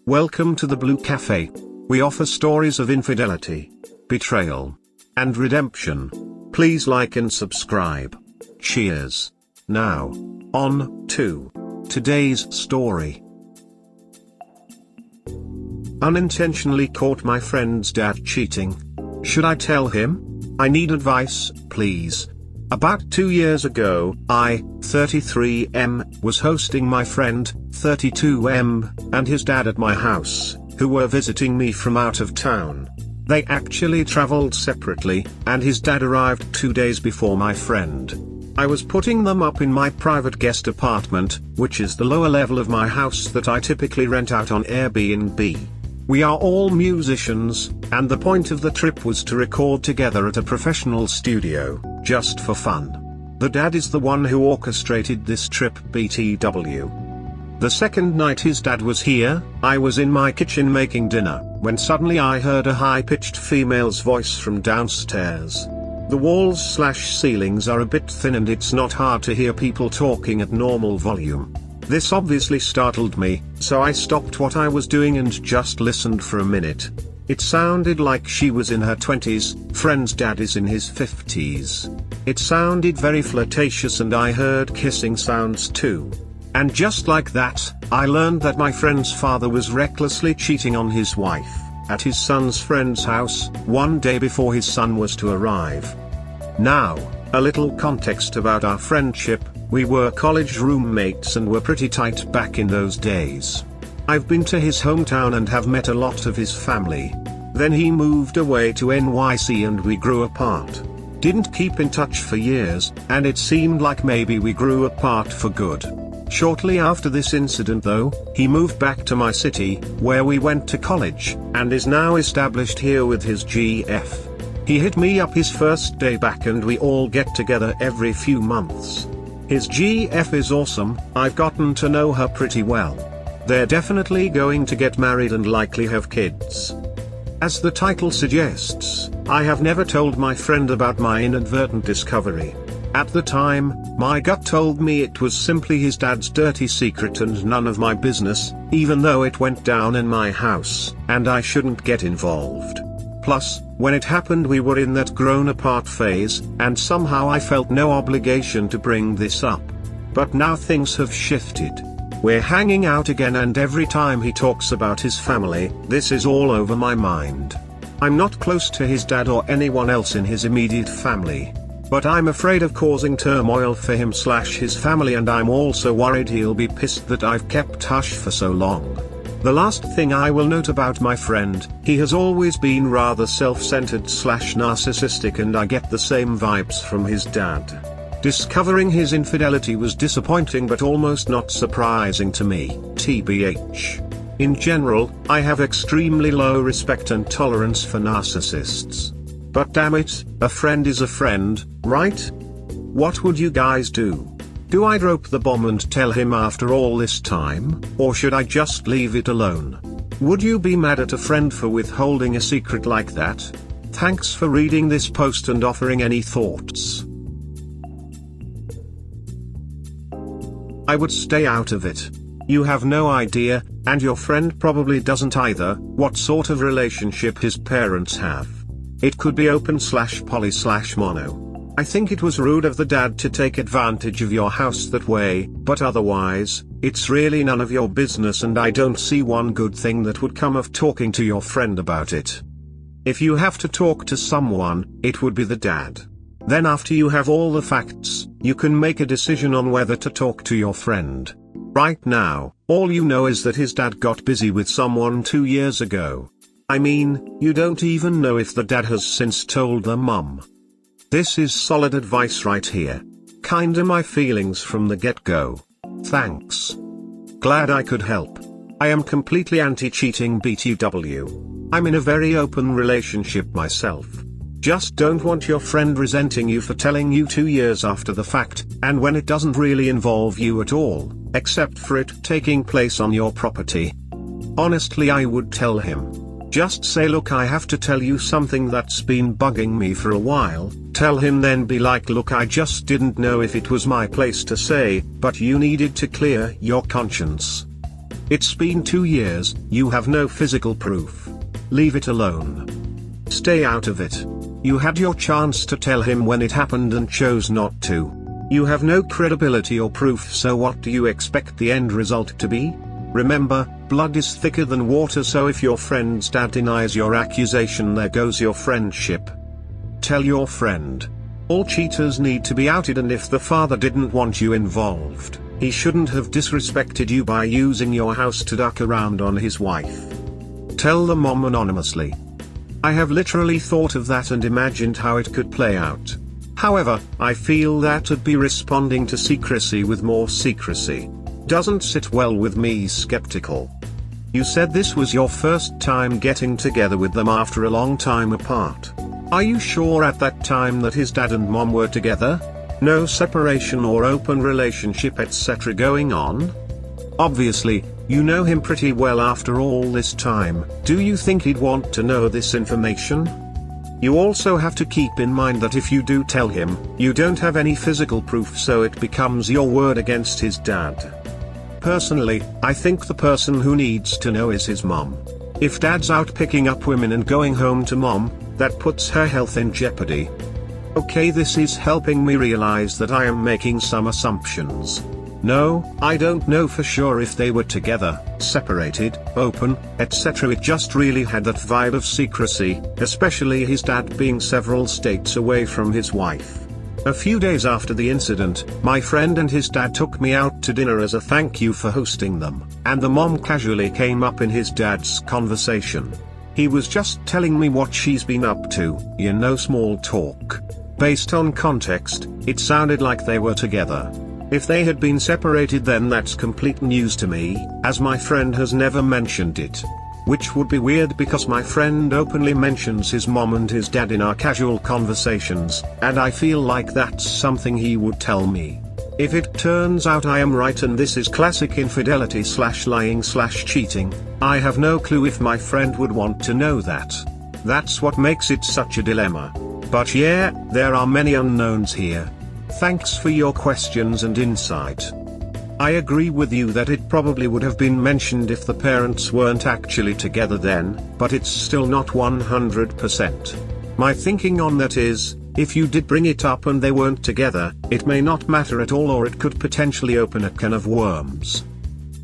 Welcome to the Blue Cafe. We offer stories of infidelity, betrayal, and redemption. Please like and subscribe. Cheers. Now, on to today's story. Unintentionally caught my friend's dad cheating. Should I tell him? I need advice, please. About 2 years ago, I, 33M, was hosting my friend, 32M, and his dad at my house, who were visiting me from out of town. They actually traveled separately, and his dad arrived 2 days before my friend. I was putting them up in my private guest apartment, which is the lower level of my house that I typically rent out on Airbnb. We are all musicians, and the point of the trip was to record together at a professional studio, just for fun. The dad is the one who orchestrated this trip BTW. The second night his dad was here, I was in my kitchen making dinner, when suddenly I heard a high-pitched female's voice from downstairs. The walls/ceilings are a bit thin and it's not hard to hear people talking at normal volume. This obviously startled me, so I stopped what I was doing and just listened for a minute. It sounded like she was in her 20s, friend's dad is in his 50s. It sounded very flirtatious and I heard kissing sounds too. And just like that, I learned that my friend's father was recklessly cheating on his wife, at his son's friend's house, one day before his son was to arrive. Now, a little context about our friendship. We were college roommates and were pretty tight back in those days. I've been to his hometown and have met a lot of his family. Then he moved away to NYC and we grew apart. Didn't keep in touch for years, and it seemed like maybe we grew apart for good. Shortly after this incident though, he moved back to my city, where we went to college, and is now established here with his GF. He hit me up his first day back and we all get together every few months. His GF is awesome, I've gotten to know her pretty well. They're definitely going to get married and likely have kids. As the title suggests, I have never told my friend about my inadvertent discovery. At the time, my gut told me it was simply his dad's dirty secret and none of my business, even though it went down in my house, and I shouldn't get involved. Plus, when it happened we were in that grown apart phase, and somehow I felt no obligation to bring this up. But now things have shifted. We're hanging out again and every time he talks about his family, this is all over my mind. I'm not close to his dad or anyone else in his immediate family. But I'm afraid of causing turmoil for him/his family, and I'm also worried he'll be pissed that I've kept hush for so long. The last thing I will note about my friend, he has always been rather self-centered/narcissistic and I get the same vibes from his dad. Discovering his infidelity was disappointing but almost not surprising to me, TBH. In general, I have extremely low respect and tolerance for narcissists. But damn it, a friend is a friend, right? What would you guys do? Do I drop the bomb and tell him after all this time, or should I just leave it alone? Would you be mad at a friend for withholding a secret like that? Thanks for reading this post and offering any thoughts. I would stay out of it. You have no idea, and your friend probably doesn't either, what sort of relationship his parents have. It could be open/poly/mono. I think it was rude of the dad to take advantage of your house that way, but otherwise, it's really none of your business and I don't see one good thing that would come of talking to your friend about it. If you have to talk to someone, it would be the dad. Then after you have all the facts, you can make a decision on whether to talk to your friend. Right now, all you know is that his dad got busy with someone 2 years ago. I mean, you don't even know if the dad has since told the mum. This is solid advice right here. Kinda my feelings from the get-go. Thanks. Glad I could help. I am completely anti-cheating BTW. I'm in a very open relationship myself. Just don't want your friend resenting you for telling you 2 years after the fact, and when it doesn't really involve you at all, except for it taking place on your property. Honestly, I would tell him. Just say, look, I have to tell you something that's been bugging me for a while. Tell him, then be like, look, I just didn't know if it was my place to say, but you needed to clear your conscience. It's been 2 years, you have no physical proof. Leave it alone. Stay out of it. You had your chance to tell him when it happened and chose not to. You have no credibility or proof, so what do you expect the end result to be? Remember, blood is thicker than water, so if your friend's dad denies your accusation, there goes your friendship. Tell your friend. All cheaters need to be outed, and if the father didn't want you involved, he shouldn't have disrespected you by using your house to duck around on his wife. Tell the mom anonymously. I have literally thought of that and imagined how it could play out. However, I feel that would be responding to secrecy with more secrecy. Doesn't sit well with me. Skeptical. You said this was your first time getting together with them after a long time apart. Are you sure at that time that his dad and mom were together? No separation or open relationship etc. going on? Obviously, you know him pretty well after all this time. Do you think he'd want to know this information? You also have to keep in mind that if you do tell him, you don't have any physical proof, so it becomes your word against his dad. Personally, I think the person who needs to know is his mom. If dad's out picking up women and going home to mom, that puts her health in jeopardy. Okay, this is helping me realize that I am making some assumptions. No, I don't know for sure if they were together, separated, open, etc. It just really had that vibe of secrecy, especially his dad being several states away from his wife. A few days after the incident, my friend and his dad took me out to dinner as a thank you for hosting them, and the mom casually came up in his dad's conversation. He was just telling me what she's been up to, small talk. Based on context, it sounded like they were together. If they had been separated, then that's complete news to me, as my friend has never mentioned it. Which would be weird because my friend openly mentions his mom and his dad in our casual conversations, and I feel like that's something he would tell me. If it turns out I am right and this is classic infidelity / lying / cheating, I have no clue if my friend would want to know that. That's what makes it such a dilemma. But yeah, there are many unknowns here. Thanks for your questions and insight. I agree with you that it probably would have been mentioned if the parents weren't actually together then, but it's still not 100%. My thinking on that is, if you did bring it up and they weren't together, it may not matter at all, or it could potentially open a can of worms.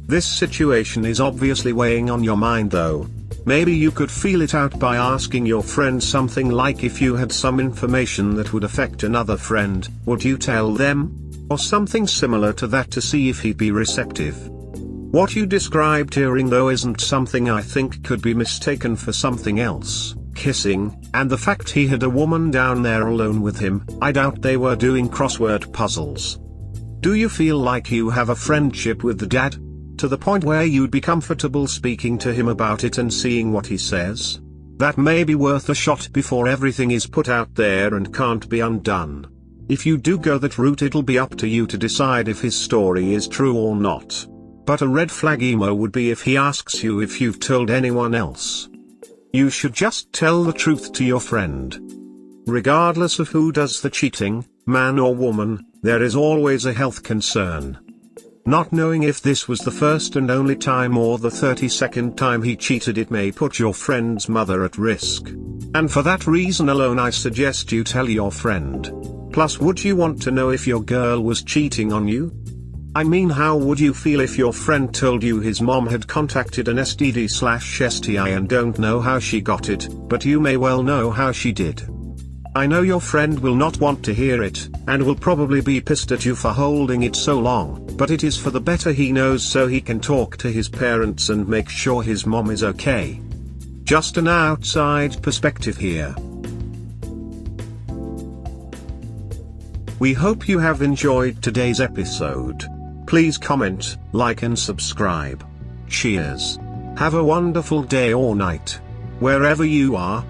This situation is obviously weighing on your mind though. Maybe you could feel it out by asking your friend something like, if you had some information that would affect another friend, would you tell them? Or something similar to that to see if he'd be receptive. What you described hearing though isn't something I think could be mistaken for something else. Kissing, and the fact he had a woman down there alone with him, I doubt they were doing crossword puzzles. Do you feel like you have a friendship with the dad? To the point where you'd be comfortable speaking to him about it and seeing what he says? That may be worth a shot before everything is put out there and can't be undone. If you do go that route, it'll be up to you to decide if his story is true or not. But a red flag emo would be if he asks you if you've told anyone else. You should just tell the truth to your friend. Regardless of who does the cheating, man or woman, there is always a health concern. Not knowing if this was the first and only time or the 32nd time he cheated, it may put your friend's mother at risk. And for that reason alone, I suggest you tell your friend. Plus, would you want to know if your girl was cheating on you? I mean, how would you feel if your friend told you his mom had contacted an STD/STI and don't know how she got it, but you may well know how she did? I know your friend will not want to hear it, and will probably be pissed at you for holding it so long, but it is for the better he knows, so he can talk to his parents and make sure his mom is okay. Just an outside perspective here. We hope you have enjoyed today's episode. Please comment, like and subscribe. Cheers. Have a wonderful day or night, wherever you are.